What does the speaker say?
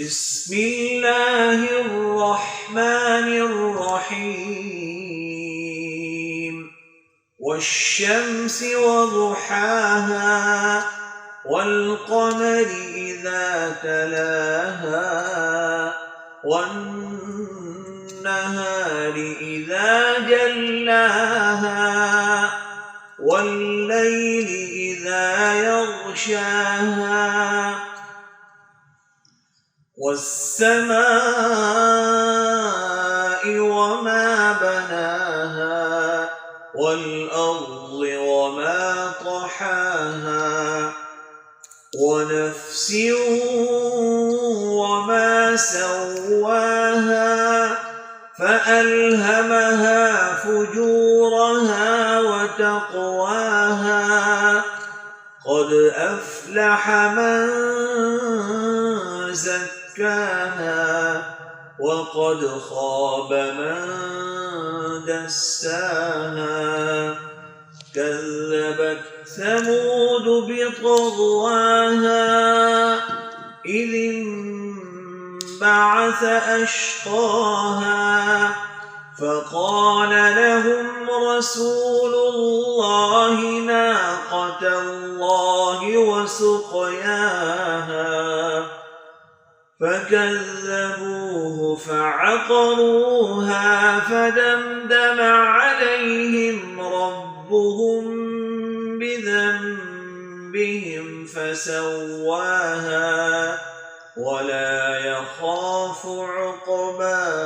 بسم الله الرحمن الرحيم والشمس وضحاها والقمر إذا تلاها والنهار إذا جلاها والليل إذا يغشاها والسماء وما بناها والأرض وما طحاها ونفس وما سواها فألهمها فجورها وتقواها قد أفلح من زكاها وقد خاب من دساها كذبت ثمود بطغواها إذ انبعث أشقاها فقال لهم رسول الله ناقة الله وسقياها فكذبوه فعقروها فدمدم عليهم ربهم بذنبهم فسواها ولا يخاف عقباها.